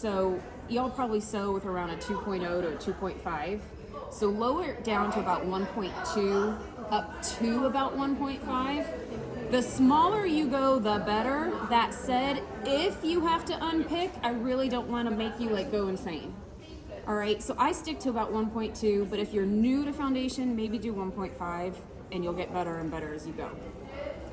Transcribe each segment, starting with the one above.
So y'all probably sew with around a 2.0 to a 2.5. So lower it down to about 1.2 up to about 1.5. The smaller you go, the better. That said, if you have to unpick, I really don't want to make you like go insane. All right, so I stick to about 1.2, but if you're new to foundation, maybe do 1.5 and you'll get better and better as you go.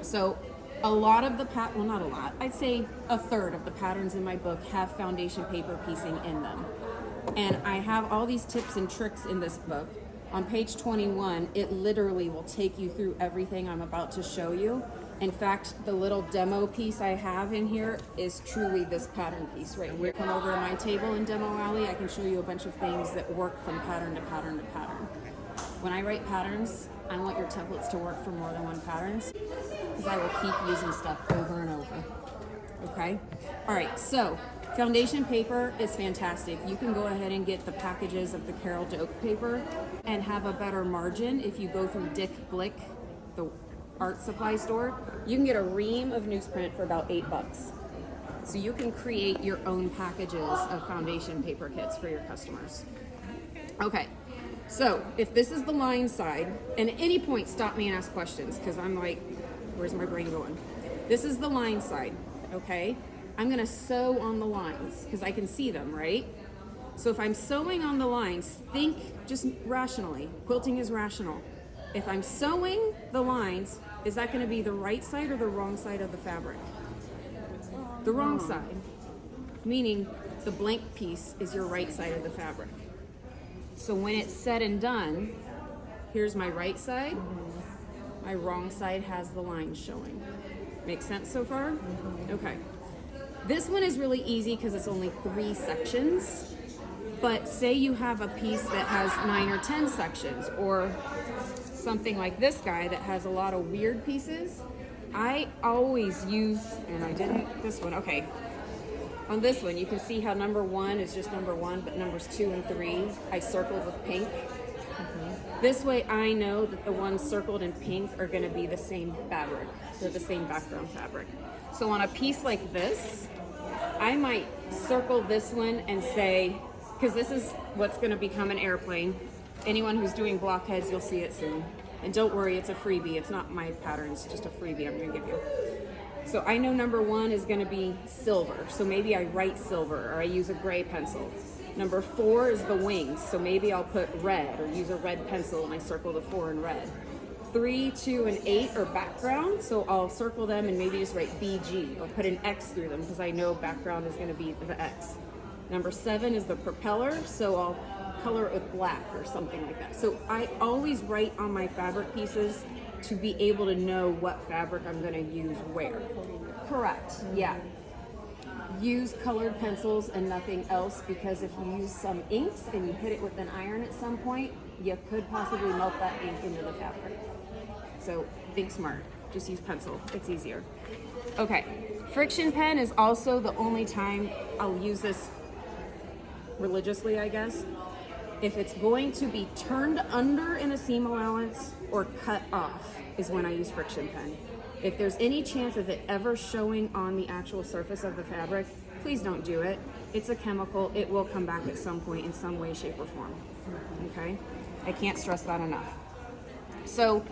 So a lot of the well, not a lot, I'd say a third of the patterns in my book have foundation paper piecing in them. And I have all these tips and tricks in this book. On page 21, it literally will take you through everything I'm about to show you. In fact, the little demo piece I have in here is truly this pattern piece right here. Come over to my table in Demo Alley, I can show you a bunch of things that work from pattern to pattern to pattern. When I write patterns, I want your templates to work for more than one patterns because I will keep using stuff over and over. Okay? All right, so foundation paper is fantastic. You can go ahead and get the packages of the Carol Doak paper and have a better margin if you go through Dick Blick, the art supply store. You can get a ream of newsprint for about $8. So you can create your own packages of foundation paper kits for your customers. Okay, so if this is the line side, and at any point stop me and ask questions because I'm like, where's my brain going? This is the line side, okay? I'm gonna sew on the lines because I can see them, right? So if I'm sewing on the lines, think just rationally. Quilting is rational. If I'm sewing the lines, is that going to be the right side or the wrong side of the fabric? The wrong side, meaning the blank piece is your right side of the fabric. So when it's said and done, here's my right side, my wrong side has the lines showing. Make sense so far? Okay. This one is really easy because it's only 3 sections, but say you have a piece that has 9 or 10 sections, or something like this guy that has a lot of weird pieces. I always use, and I didn't, this one, okay. On this one, you can see how number 1 is just number 1, but numbers 2 and 3, I circled with pink. This way I know that the ones circled in pink are gonna be the same fabric. They're the same background fabric. So on a piece like this, I might circle this one and say, because this is what's gonna become an airplane. Anyone who's doing blockheads, you'll see it soon. And don't worry, it's a freebie. It's not my pattern, it's just a freebie I'm gonna give you. So I know number 1 is gonna be silver. So maybe I write silver or I use a gray pencil. Number 4 is the wings. So maybe I'll put red or use a red pencil and I circle the 4 in red. 3, 2, and 8 are background. So I'll circle them and maybe just write BG or put an X through them because I know background is gonna be the X. Number 7 is the propeller. So I'll color it with black or something like that. So I always write on my fabric pieces to be able to know what fabric I'm going to use where. Correct, yeah. Use colored pencils and nothing else because if you use some inks and you hit it with an iron at some point, you could possibly melt that ink into the fabric. So think smart, just use pencil, it's easier. Okay, friction pen is also the only time I'll use this religiously, I guess. If it's going to be turned under in a seam allowance or cut off is when I use friction pen. If there's any chance of it ever showing on the actual surface of the fabric, please don't do it. It's a chemical, it will come back at some point in some way, shape, or form, okay? I can't stress that enough. So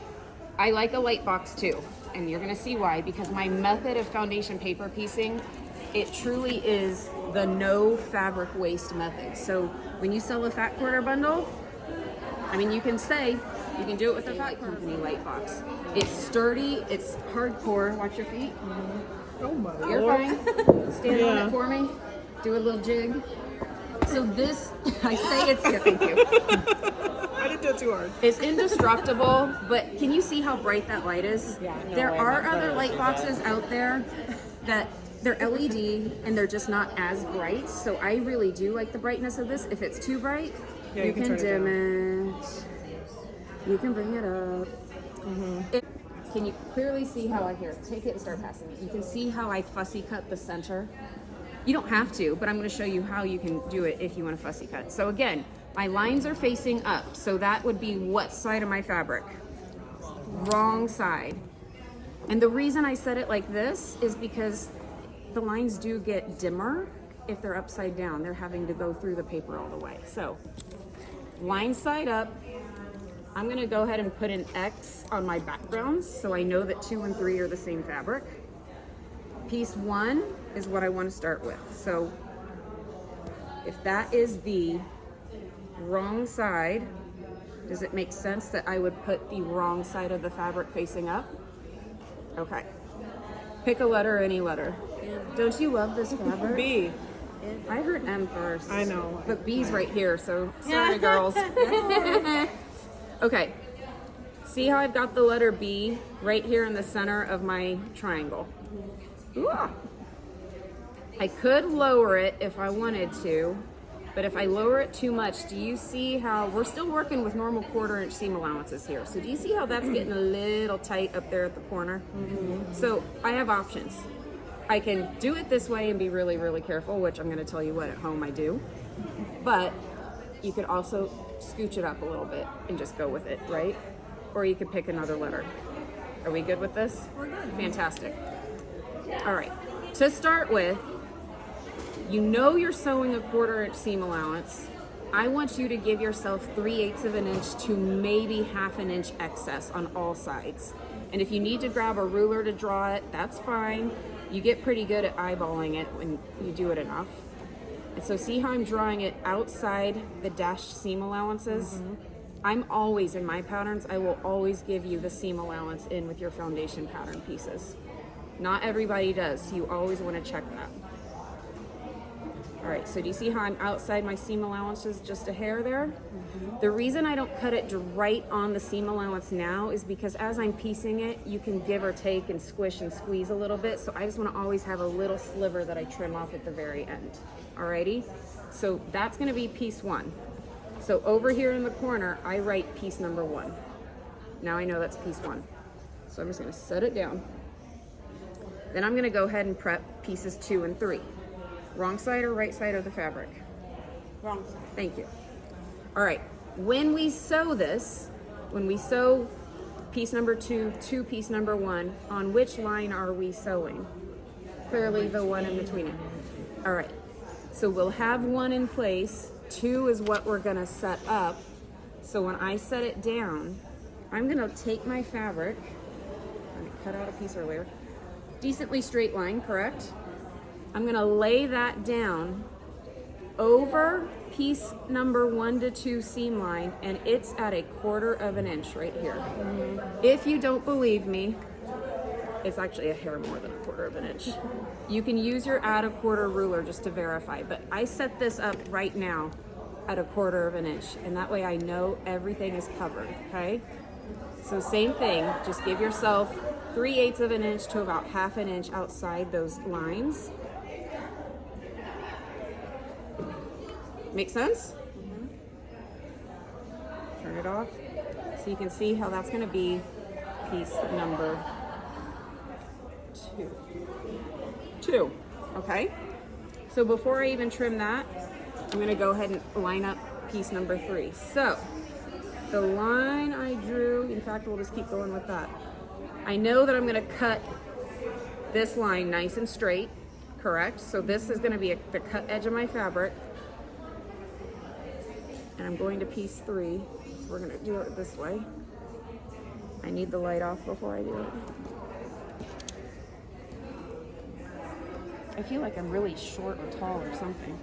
I like a light box too, and you're gonna see why, because my method of foundation paper piecing, it truly is the no fabric waste method. So when you sell a Fat Quarter bundle, I mean, you can do it with a Fat Company light box. It's sturdy, it's hardcore. Watch your feet. Oh my You're Lord. fine. Stand on it for me. Do a little jig. So this, I say it's, yeah, thank you. I didn't do it too hard. It's indestructible, but can you see how bright that light is? Yeah. There are other light boxes out there that they're LED and they're just not as bright. So I really do like the brightness of this. If it's too bright, you can dim it. You can bring it up. Can you clearly see how I here? Take it and start passing it. You can see how I fussy cut the center. You don't have to, but I'm going to show you how you can do it if you want to fussy cut. So again, my lines are facing up. So that would be what side of my fabric? Wrong side. And the reason I said it like this is because the lines do get dimmer if they're upside down. They're having to go through the paper all the way. So line side up. I'm gonna go ahead and put an X on my backgrounds so I know that 2 and 3 are the same fabric. Piece 1 is what I want to start with. So if that is the wrong side, does it make sense that I would put the wrong side of the fabric facing up? Okay. Pick a letter, any letter. Don't you love this fabric? B. I heard M first. I know. But B's right here, so sorry, girls. Okay. See how I've got the letter B right here in the center of my triangle? Ooh. I could lower it if I wanted to, but if I lower it too much, do you see how we're still working with normal 1/4 inch seam allowances here? So do you see how that's getting a little tight up there at the corner? So I have options. I can do it this way and be really, really careful, which I'm going to tell you what at home I do. But you could also scooch it up a little bit and just go with it, right? Or you could pick another letter. Are we good with this? We're good. Fantastic. All right. To start with, you know you're sewing a 1/4 inch seam allowance. I want you to give yourself 3/8 of an inch to maybe 1/2 an inch excess on all sides. And if you need to grab a ruler to draw it, that's fine. You get pretty good at eyeballing it when you do it enough. And so see how I'm drawing it outside the dashed seam allowances? I'm always, in my patterns, I will always give you the seam allowance in with your foundation pattern pieces. Not everybody does, so you always want to check that. All right, so do you see how I'm outside my seam allowances just a hair there? The reason I don't cut it right on the seam allowance now is because as I'm piecing it, you can give or take and squish and squeeze a little bit. So I just want to always have a little sliver that I trim off at the very end. Alrighty, so that's going to be piece 1. So over here in the corner, I write piece number 1. Now I know that's piece 1. So I'm just going to set it down. Then I'm going to go ahead and prep pieces 2 and 3. Wrong side or right side of the fabric? Wrong side. Thank you. All right, when we sew this, when we sew piece number 2 to piece number 1, on which line are we sewing? Clearly the one in between it. All right, so we'll have 1 in place. 2 is what we're gonna set up. So when I set it down, I'm gonna take my fabric, I cut out a piece earlier, decently straight line, correct? I'm gonna lay that down over piece number 1 to 2 seam line, and it's at 1/4 of an inch right here. If you don't believe me, it's actually a hair more than 1/4 of an inch. You can use your add 1/4 ruler just to verify, but I set this up right now at 1/4 of an inch, and that way I know everything is covered, okay? So same thing, just give yourself 3/8 of an inch to about 1/2 an inch outside those lines. Make sense? Turn it off. So you can see how that's gonna be piece number 2, okay? So before I even trim that, I'm gonna go ahead and line up piece number 3. So the line I drew, in fact, we'll just keep going with that. I know that I'm gonna cut this line nice and straight, correct? So this is gonna be the cut edge of my fabric. And I'm going to piece 3. So we're gonna do it this way. I need the light off before I do it. I feel like I'm really short or tall or something.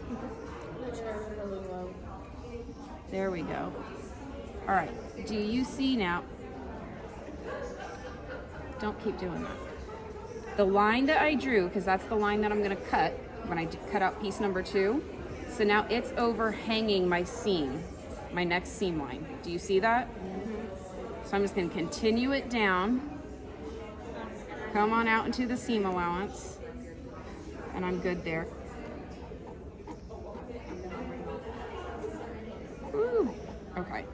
Really low. There we go. All right, do you see now? Don't keep doing that. The line that I drew, because that's the line that I'm gonna cut when I cut out piece number 2. So now it's overhanging my seam, my next seam line. Do you see that? So I'm just gonna continue it down, come on out into the seam allowance, and I'm good there. Ooh. Okay.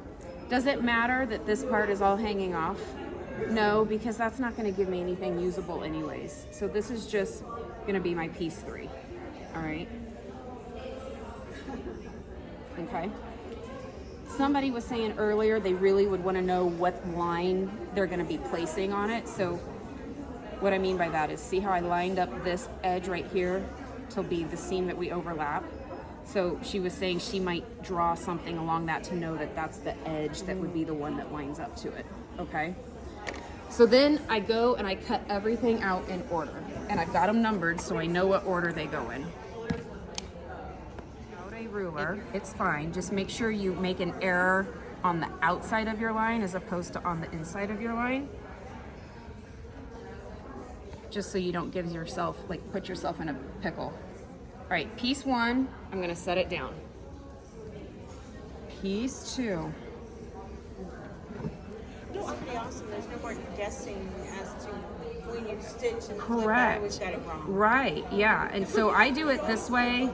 Does it matter that this part is all hanging off? No, because that's not gonna give me anything usable anyways. So this is just gonna be my piece 3, all right? Okay. Somebody was saying earlier they really would want to know what line they're going to be placing on it. So what I mean by that is, see how I lined up this edge right here to be the seam that we overlap. So she was saying she might draw something along that to know that that's the edge that would be the one that lines up to it, okay? So then I go and I cut everything out in order, and I've got them numbered so I know what order they go in. Without a ruler, it's fine. Just make sure you make an error on the outside of your line as opposed to on the inside of your line. Just so you don't give yourself, like, put yourself in a pickle. All right, piece 1, I'm gonna set it down. Piece 2. No, pretty awesome. There's no more guessing as to when you stitch and flip. I always got it wrong. Right, yeah. And so I do it this way.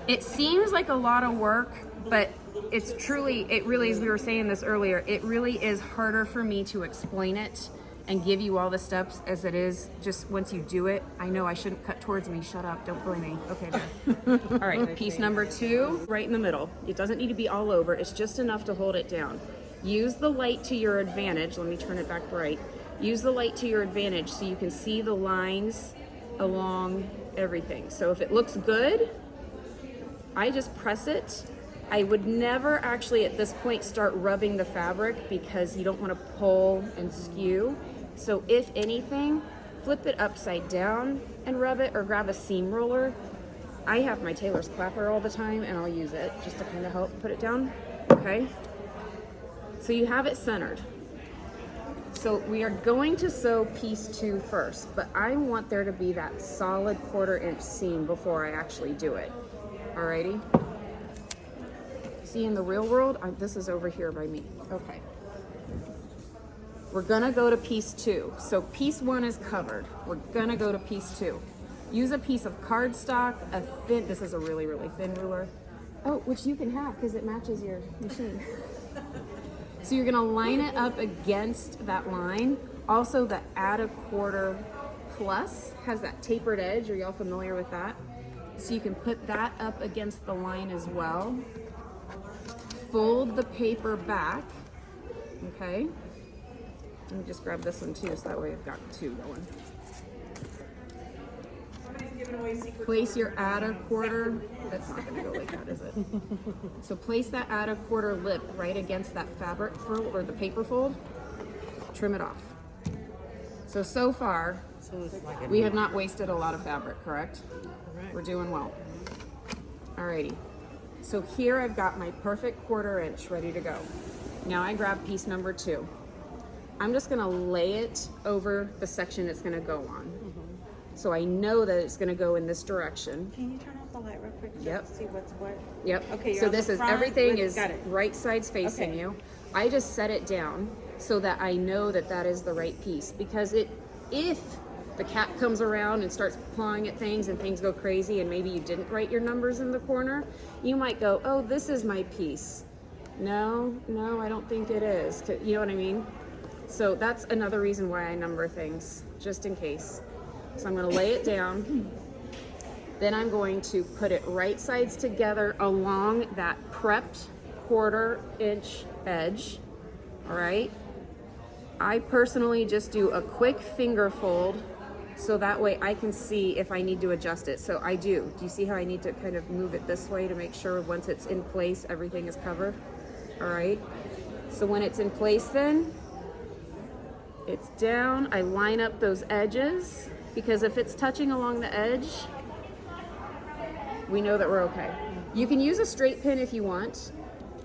It seems like a lot of work, but it's truly, it really, as we were saying this earlier, it really is harder for me to explain it and give you all the steps as it is just once you do it. I know I shouldn't cut towards me. Shut up, don't bully me. Okay, there. All right, piece number 2, right in the middle. It doesn't need to be all over. It's just enough to hold it down. Use the light to your advantage. Let me turn it back bright. Use the light to your advantage so you can see the lines along everything. So if it looks good, I just press it. I would never actually at this point start rubbing the fabric because you don't want to pull and skew. So if anything, flip it upside down and rub it, or grab a seam roller. I have my tailor's clapper all the time and I'll use it just to kind of help put it down, okay? So you have it centered. So we are going to sew piece 2 first, but I want there to be that solid 1/4 inch seam before I actually do it. Alrighty? See, in the real world, this is over here by me. Okay. We're gonna go to piece 2. So piece 1 is covered. We're gonna go to piece 2. Use a piece of cardstock, this is a really, really thin ruler. Oh, which you can have because it matches your machine. So you're gonna line it up against that line. Also, the add a 1/4 plus has that tapered edge. Are y'all familiar with that? So you can put that up against the line as well. Fold the paper back, okay? Let me just grab this one too, so that way I've got 2 going. Place your add a 1/4. That's not gonna go like that, is it? So place that add a 1/4 lip right against that fabric fold or the paper fold. Trim it off. So far, we have not wasted a lot of fabric, correct? We're doing well. Alrighty. So here I've got my perfect 1/4 inch ready to go. Now I grab piece number 2. I'm just gonna lay it over the section it's gonna go on. So I know that it's gonna go in this direction. Can you turn off the light real quick? Yep. To see what's what? Yep. Okay, you're so on the this is, front everything with- is got it. right sides facing Okay. you. I just set it down so that I know that that is the right piece, because if the cat comes around and starts clawing at things and things go crazy and maybe you didn't write your numbers in the corner, you might go, oh, this is my piece. No, I don't think it is. You know what I mean? So that's another reason why I number things, just in case. So I'm gonna lay it down. Then I'm going to put it right sides together along that prepped 1/4 inch edge, all right? I personally just do a quick finger fold so that way I can see if I need to adjust it. So I do. Do you see how I need to kind of move it this way to make sure once it's in place, everything is covered? All right. So when it's in place then, it's down. I line up those edges because if it's touching along the edge, we know that we're okay. You can use a straight pin if you want.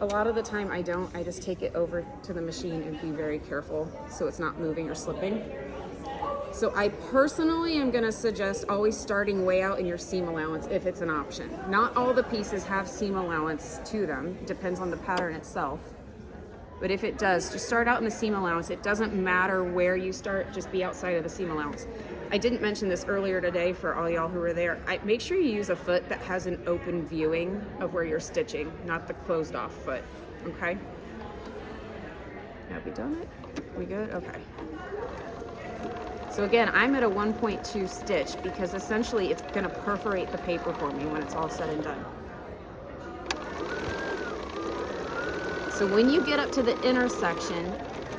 A lot of the time I don't. I just take it over to the machine and be very careful so it's not moving or slipping. So I personally am gonna suggest always starting way out in your seam allowance if it's an option. Not all the pieces have seam allowance to them. It depends on the pattern itself. But if it does, just start out in the seam allowance. It doesn't matter where you start, just be outside of the seam allowance. I didn't mention this earlier today for all y'all who were there. Make sure you use a foot that has an open viewing of where you're stitching, not the closed off foot, okay? Have we done it? We good? Okay. So again, I'm at a 1.2 stitch because essentially it's gonna perforate the paper for me when it's all said and done. So when you get up to the intersection,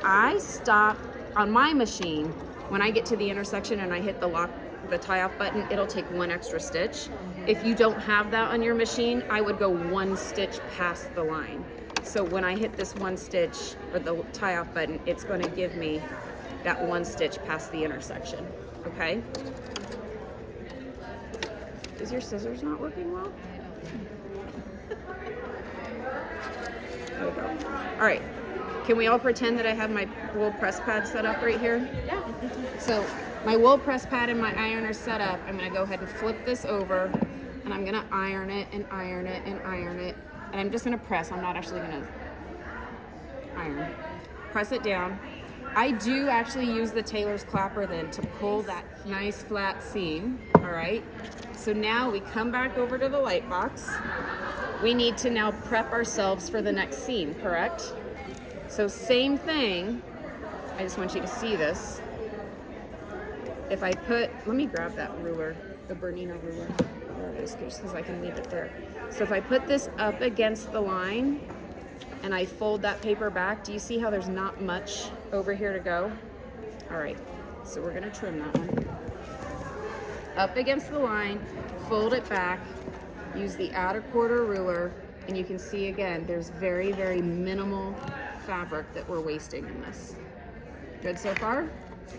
I stop on my machine. When I get to the intersection and I hit the lock the tie-off button, it'll take one extra stitch. If you don't have that on your machine, I would go one stitch past the line. So when I hit this one stitch, or the tie-off button, it's gonna give me that one stitch past the intersection, okay? Is your scissors not working well? There we go. All right, can we all pretend that I have my wool press pad set up right here? Yeah. So my wool press pad and my iron are set up. I'm gonna go ahead and flip this over, and I'm gonna iron it and iron it and iron it. And I'm just gonna press, I'm not actually gonna iron. Press it down. I do actually use the tailor's clapper then to pull that nice flat seam, all right? So now we come back over to the light box. We need to now prep ourselves for the next seam, correct? So same thing, I just want you to see this. If I put, let me grab that ruler, the Bernina ruler. There it is, just because I can leave it there. So if I put this up against the line and I fold that paper back, do you see how there's not much over here to go? All right, so we're gonna trim that one. Up against the line, fold it back, use the add a quarter ruler, and you can see again, there's very, very minimal fabric that we're wasting in this. Good so far?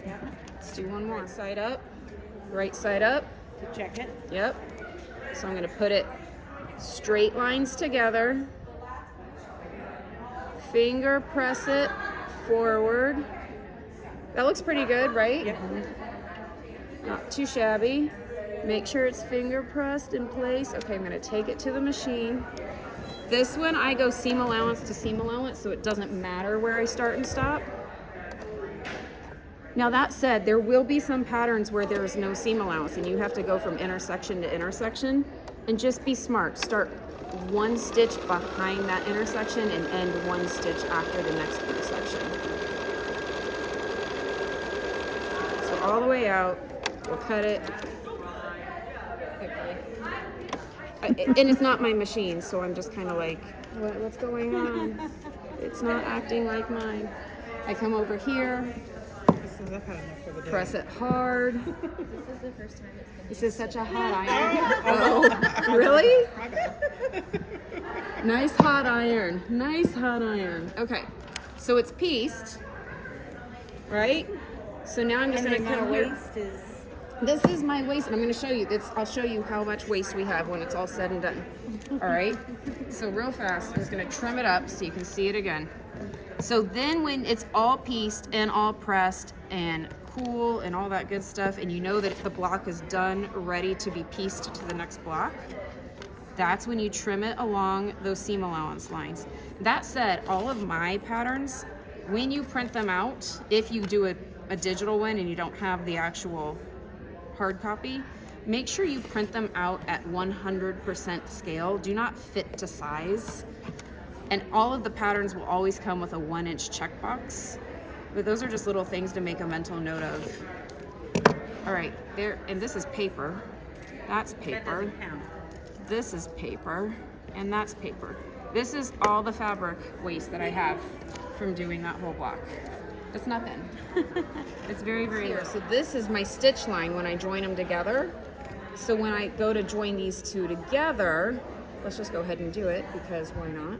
Yeah. Let's do one more. Side up, right side up. To check it. Yep. So I'm gonna put it straight lines together. Finger press it forward. That looks pretty good, right? Yep. Not too shabby. Make sure it's finger pressed in place. Okay, I'm gonna take it to the machine. This one I go seam allowance to seam allowance, so it doesn't matter where I start and stop. Now that said, there will be some patterns where there is no seam allowance and you have to go from intersection to intersection, and just be smart. Start one stitch behind that intersection and end one stitch after the next intersection. So all the way out, we'll cut it. And it's not my machine, so I'm just kind of like, what's going on? It's not acting like mine. I come over here, I've had enough for the day. press it hard. This is the first time it's been. This is such a hot iron. Oh, really? Nice hot iron. Nice hot iron. Okay, so it's pieced, right? So now I'm just And gonna the amount come of here. waste is. This is my waist, and I'm going to show you. I'll show you how much waist we have when it's all said and done. All right? So real fast, I'm just going to trim it up so you can see it again. So then when it's all pieced and all pressed and cool and all that good stuff, and you know that the block is done, ready to be pieced to the next block, that's when you trim it along those seam allowance lines. That said, all of my patterns, when you print them out, if you do a digital one and you don't have the actual hard copy, make sure you print them out at 100% scale. Do not fit to size. And all of the patterns will always come with a 1-inch checkbox. But those are just little things to make a mental note of. All right, there, and this is paper. That's That paper. doesn't count. This is paper, and that's paper. This is all the fabric waste that I have from doing that whole block. It's nothing. It's very, very little. So this is my stitch line when I join them together. So when I go to join these two together, let's just go ahead and do it, because why not?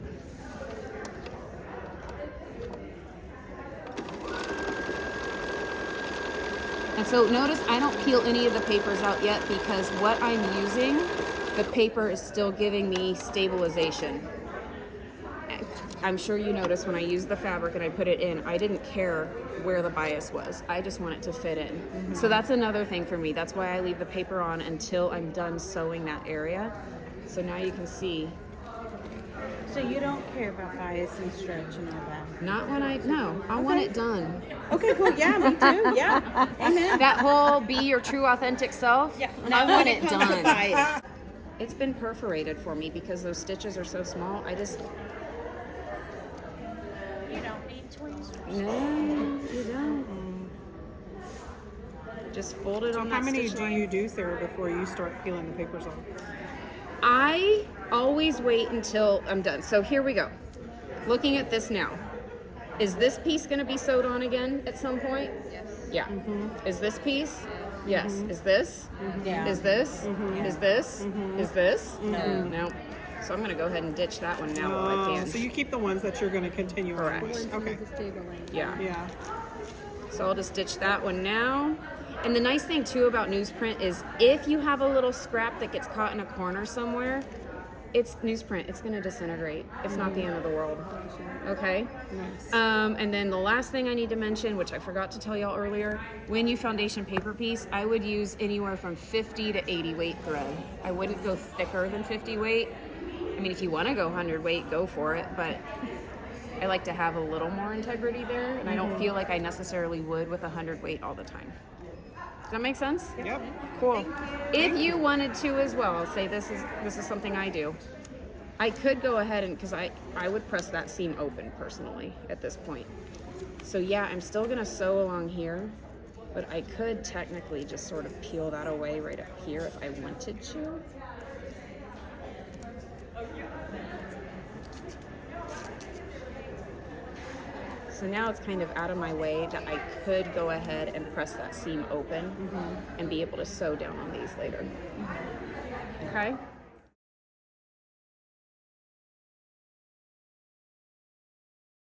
And so notice I don't peel any of the papers out yet, because what I'm using, the paper is still giving me stabilization. I'm sure you noticed when I used the fabric and I put it in, I didn't care where the bias was. I just want it to fit in. Mm-hmm. So that's another thing for me. That's why I leave the paper on until I'm done sewing that area. So now you can see. So you don't care about bias and stretch and all that? Not when I want it done. Okay, cool. Yeah, me too. Yeah. Amen. That whole be your true authentic self, Yeah. I Not want when it it comes to done. bias. It's been perforated for me because those stitches are so small. I just, You don't need tweezers. no, you don't. Just fold it on that How many stitch do line. you do, Sarah, before you start peeling the papers off? I always wait until I'm done. So here we go. Looking at this now. Is this piece going to be sewed on again at some point? Yes. Yeah. Is this piece? Yes. Is this? Yeah. Is this? Is this? Is this? No. So I'm going to go ahead and ditch that one now while I can. So you keep the ones that you're going to continue on Correct. with. Okay. Yeah. Yeah. So I'll just ditch that one now. And the nice thing too about newsprint is if you have a little scrap that gets caught in a corner somewhere, it's newsprint. It's going to disintegrate. It's not the end of the world. Okay? Nice. And then the last thing I need to mention, which I forgot to tell y'all earlier, when you foundation paper piece, I would use anywhere from 50 to 80 weight thread. I wouldn't go thicker than 50 weight. I mean, if you want to go 100 weight, go for it, but I like to have a little more integrity there, and I don't feel like I necessarily would with 100 weight all the time. Does that make sense? Yep. Cool. If you wanted to as well, I'll say this is something I do. I could go ahead and, because I would press that seam open personally at this point. So yeah, I'm still gonna sew along here, but I could technically just sort of peel that away right up here if I wanted to. So now it's kind of out of my way that I could go ahead and press that seam open and be able to sew down on these later. Okay?